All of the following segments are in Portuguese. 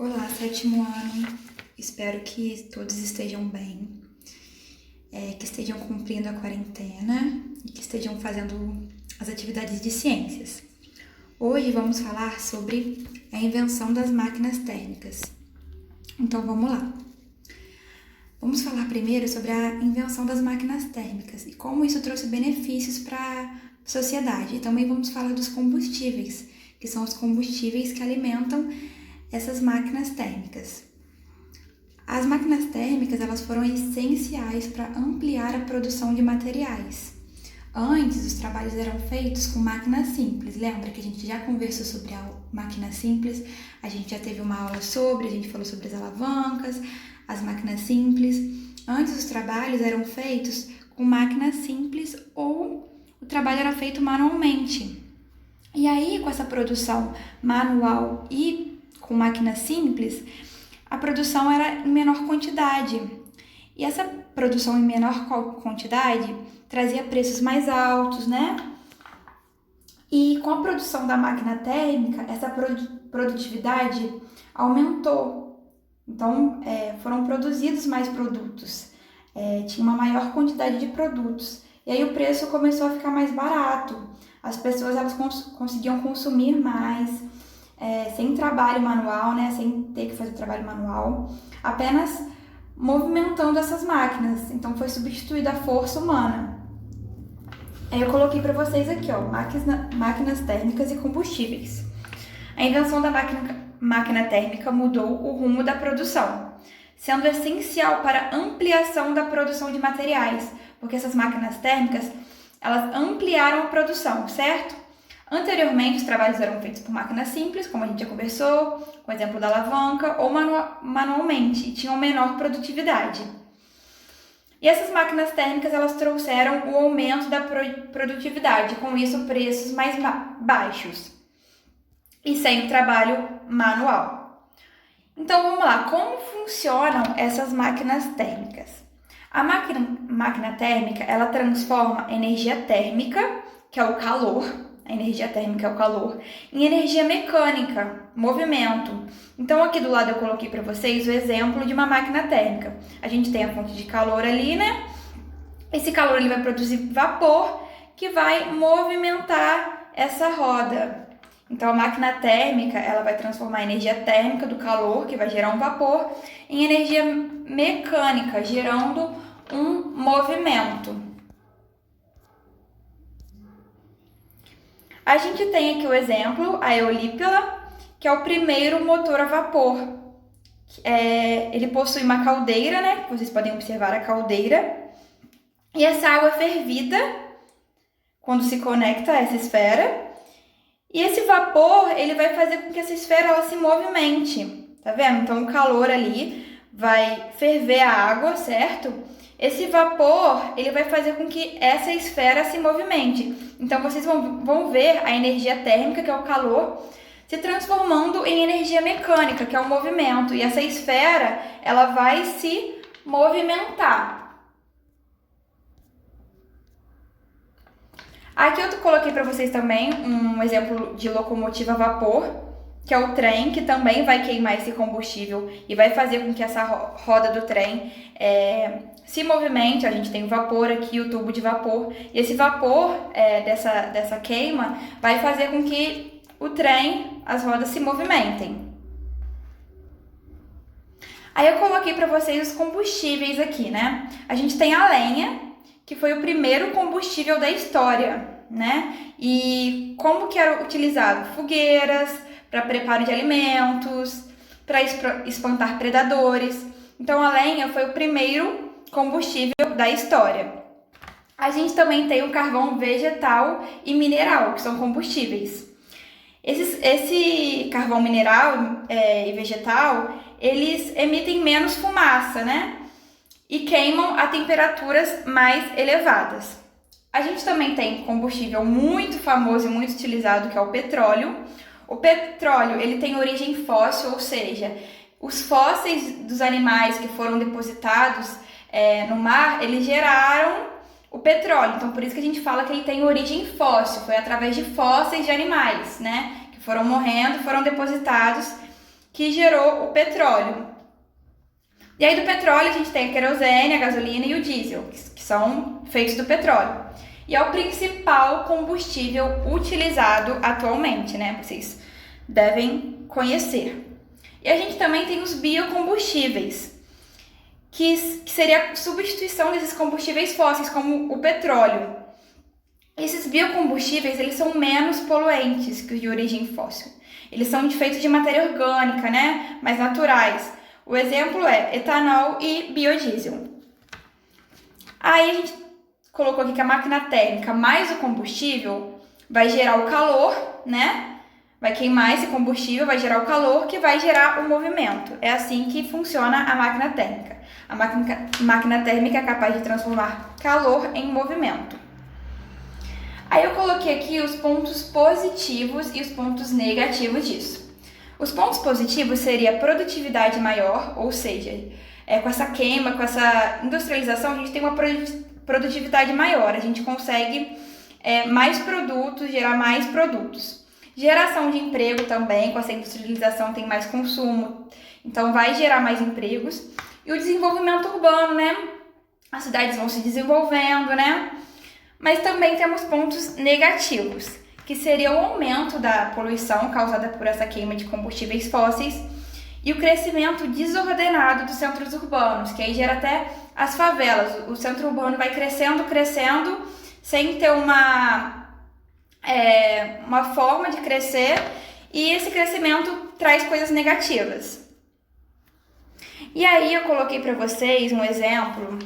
Olá, sétimo ano. Espero que todos estejam bem, que estejam cumprindo a quarentena e que estejam fazendo as atividades de ciências. Hoje vamos falar sobre a invenção das máquinas térmicas. Então vamos lá. Vamos falar primeiro sobre a invenção das máquinas térmicas e como isso trouxe benefícios para a sociedade. E também vamos falar dos combustíveis, que são os combustíveis que alimentam essas máquinas térmicas. As máquinas térmicas elas foram essenciais para ampliar a produção de materiais. Antes, os trabalhos eram feitos com máquinas simples. Lembra que a gente já conversou sobre a máquina simples? A gente já teve uma aula sobre, a gente falou sobre as alavancas, as máquinas simples. Antes, os trabalhos eram feitos com máquinas simples ou o trabalho era feito manualmente. E aí, com essa produção manual e com máquinas simples, a produção era em menor quantidade. E essa produção em menor quantidade trazia preços mais altos, né? E com a produção da máquina térmica, essa produtividade aumentou. Então, foram produzidos mais produtos. Tinha uma maior quantidade de produtos. E aí o preço começou a ficar mais barato. As pessoas elas conseguiam consumir mais, sem trabalho manual, né? Sem ter que fazer trabalho manual, apenas movimentando essas máquinas. Então foi substituída a força humana. Aí eu coloquei para vocês aqui, ó, máquinas térmicas e combustíveis. A invenção da máquina térmica mudou o rumo da produção, sendo essencial para a ampliação da produção de materiais, porque essas máquinas térmicas, elas ampliaram a produção, certo? Anteriormente, os trabalhos eram feitos por máquinas simples, como a gente já conversou, com o exemplo da alavanca, ou manualmente, e tinham menor produtividade. E essas máquinas térmicas, elas trouxeram o aumento da produtividade, com isso preços mais baixos, e sem o trabalho manual. Então, vamos lá, como funcionam essas máquinas térmicas? A máquina térmica, ela transforma energia térmica, que é o calor, a energia térmica é o calor, em energia mecânica, movimento. Então, aqui do lado eu coloquei para vocês o exemplo de uma máquina térmica. A gente tem a fonte de calor ali, né? Esse calor ele vai produzir vapor que vai movimentar essa roda. Então, a máquina térmica ela vai transformar a energia térmica do calor, que vai gerar um vapor, em energia mecânica, gerando um movimento. A gente tem aqui o exemplo, a eolípila, que é o primeiro motor a vapor. Ele possui uma caldeira, né? Vocês podem observar a caldeira. E essa água é fervida quando se conecta a essa esfera. E esse vapor, ele vai fazer com que essa esfera ela se movimente. Tá vendo? Então, o calor ali vai ferver a água, certo? Esse vapor, ele vai fazer com que essa esfera se movimente. Então, vocês vão ver a energia térmica, que é o calor, se transformando em energia mecânica, que é o movimento. E essa esfera, ela vai se movimentar. Aqui eu coloquei para vocês também um exemplo de locomotiva a vapor, que é o trem, que também vai queimar esse combustível e vai fazer com que essa roda do trem se movimente. A gente tem o vapor aqui, o tubo de vapor, e esse vapor dessa queima vai fazer com que o trem, as rodas se movimentem. Aí eu coloquei para vocês os combustíveis aqui, né? A gente tem a lenha, que foi o primeiro combustível da história, né? E como que era utilizado? Fogueiras, para preparo de alimentos, para espantar predadores. Então, a lenha foi o primeiro combustível da história. A gente também tem o carvão vegetal e mineral, que são combustíveis. Esse carvão mineral e vegetal, eles emitem menos fumaça, né? E queimam a temperaturas mais elevadas. A gente também tem combustível muito famoso e muito utilizado, que é o petróleo. O petróleo, ele tem origem fóssil, ou seja, os fósseis dos animais que foram depositados no mar, eles geraram o petróleo. Então, por isso que a gente fala que ele tem origem fóssil. Foi através de fósseis de animais, né? Que foram morrendo, foram depositados que gerou o petróleo. E aí do petróleo a gente tem a querosene, a gasolina e o diesel, que são feitos do petróleo. E é o principal combustível utilizado atualmente, né? Vocês devem conhecer. E a gente também tem os biocombustíveis, que seria a substituição desses combustíveis fósseis, como o petróleo. Esses biocombustíveis, eles são menos poluentes que os de origem fóssil. Eles são feitos de matéria orgânica, né? Mais naturais. O exemplo é etanol e biodiesel. Aí a gente colocou aqui que a máquina térmica mais o combustível vai gerar o calor, né? Vai queimar esse combustível, vai gerar o calor que vai gerar o movimento. É assim que funciona a máquina térmica. A máquina térmica é capaz de transformar calor em movimento. Aí eu coloquei aqui os pontos positivos e os pontos negativos disso. Os pontos positivos seria a produtividade maior, ou seja, com essa queima, com essa industrialização, a gente tem uma produtividade maior, a gente consegue mais produtos, gerar mais produtos. Geração de emprego também, com essa industrialização tem mais consumo, então vai gerar mais empregos. E o desenvolvimento urbano, né? As cidades vão se desenvolvendo, né? Mas também temos pontos negativos, que seria o aumento da poluição causada por essa queima de combustíveis fósseis e o crescimento desordenado dos centros urbanos, que aí gera até as favelas. O centro urbano vai crescendo, sem ter uma forma de crescer, e esse crescimento traz coisas negativas. E aí eu coloquei para vocês um exemplo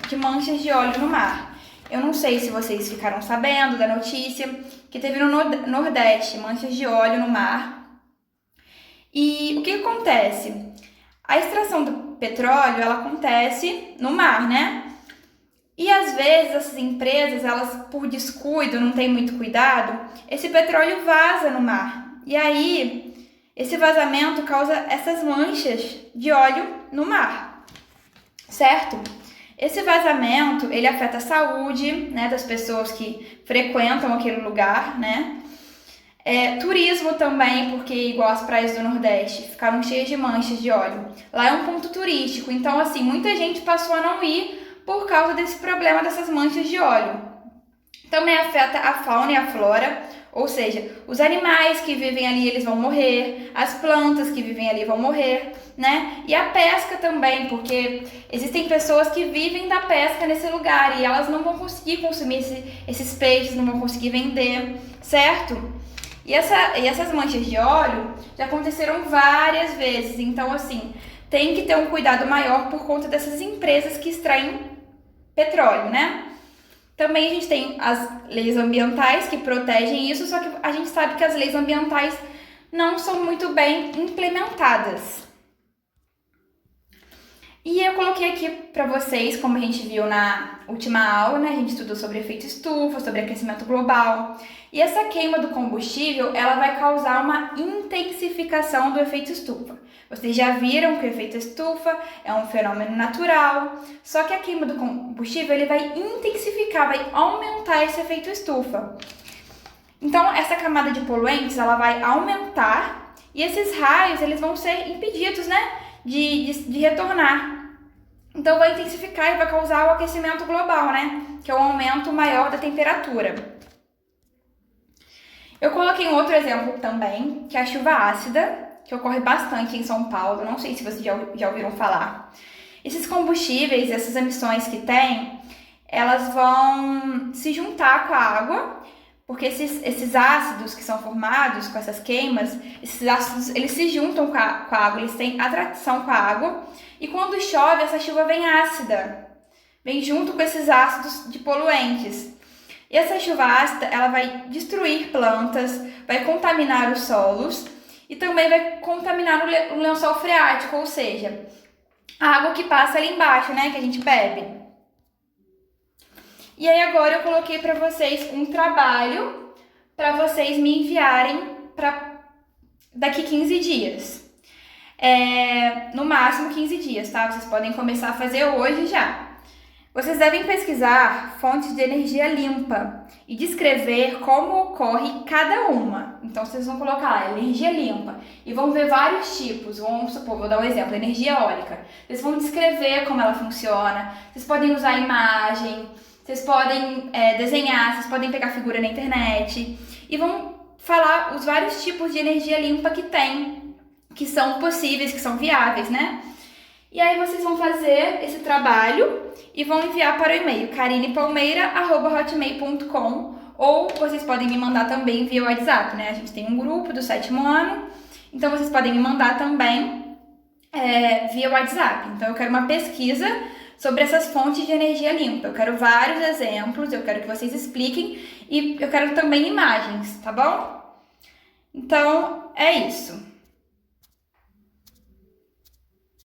de manchas de óleo no mar. Eu não sei se vocês ficaram sabendo da notícia que teve no Nordeste manchas de óleo no mar. E o que acontece? A extração do petróleo, ela acontece no mar, né? E às vezes essas empresas, elas por descuido, não tem muito cuidado, esse petróleo vaza no mar. E aí, esse vazamento causa essas manchas de óleo no mar, certo? Esse vazamento, ele afeta a saúde, né, das pessoas que frequentam aquele lugar, né? Turismo também, porque igual as praias do Nordeste ficaram cheias de manchas de óleo. Lá é um ponto turístico, então assim, muita gente passou a não ir por causa desse problema dessas manchas de óleo. Também afeta a fauna e a flora, ou seja, os animais que vivem ali, eles vão morrer, as plantas que vivem ali vão morrer, né? E a pesca também, porque existem pessoas que vivem da pesca nesse lugar e elas não vão conseguir consumir esses peixes, não vão conseguir vender, certo? E essas manchas de óleo já aconteceram várias vezes, então assim, tem que ter um cuidado maior por conta dessas empresas que extraem petróleo, né? Também a gente tem as leis ambientais que protegem isso, só que a gente sabe que as leis ambientais não são muito bem implementadas. E eu coloquei aqui para vocês, como a gente viu na última aula, né? A gente estudou sobre efeito estufa, sobre aquecimento global. E essa queima do combustível, ela vai causar uma intensificação do efeito estufa. Vocês já viram que o efeito estufa é um fenômeno natural, só que a queima do combustível, ele vai intensificar, vai aumentar esse efeito estufa. Então, essa camada de poluentes, ela vai aumentar e esses raios, eles vão ser impedidos, né? De retornar. Então vai intensificar e vai causar o aquecimento global, né? Que é um aumento maior da temperatura. Eu coloquei um outro exemplo também, que é a chuva ácida, que ocorre bastante em São Paulo. Não sei se vocês já ouviram falar. Esses combustíveis, essas emissões que tem, elas vão se juntar com a água, porque esses ácidos que são formados com essas queimas, esses ácidos, eles se juntam com a água, eles têm atração com a água, e quando chove, essa chuva vem ácida, vem junto com esses ácidos de poluentes. E essa chuva ácida, ela vai destruir plantas, vai contaminar os solos, e também vai contaminar o lençol freático, ou seja, a água que passa ali embaixo, né, que a gente bebe. E aí agora eu coloquei para vocês um trabalho para vocês me enviarem para daqui 15 dias. No máximo 15 dias, tá? Vocês podem começar a fazer hoje já. Vocês devem pesquisar fontes de energia limpa e descrever como ocorre cada uma. Então, vocês vão colocar lá, energia limpa, e vão ver vários tipos. Vamos supor, vou dar um exemplo, energia eólica. Vocês vão descrever como ela funciona, vocês podem usar imagem, vocês podem desenhar, vocês podem pegar figura na internet, e vão falar os vários tipos de energia limpa que tem, que são possíveis, que são viáveis, né? E aí vocês vão fazer esse trabalho e vão enviar para o e-mail karinepalmeira@hotmail.com, ou vocês podem me mandar também via WhatsApp, né? A gente tem um grupo do 7º ano, então vocês podem me mandar também via WhatsApp. Então eu quero uma pesquisa sobre essas fontes de energia limpa. Eu quero vários exemplos, eu quero que vocês expliquem e eu quero também imagens, tá bom? Então é isso.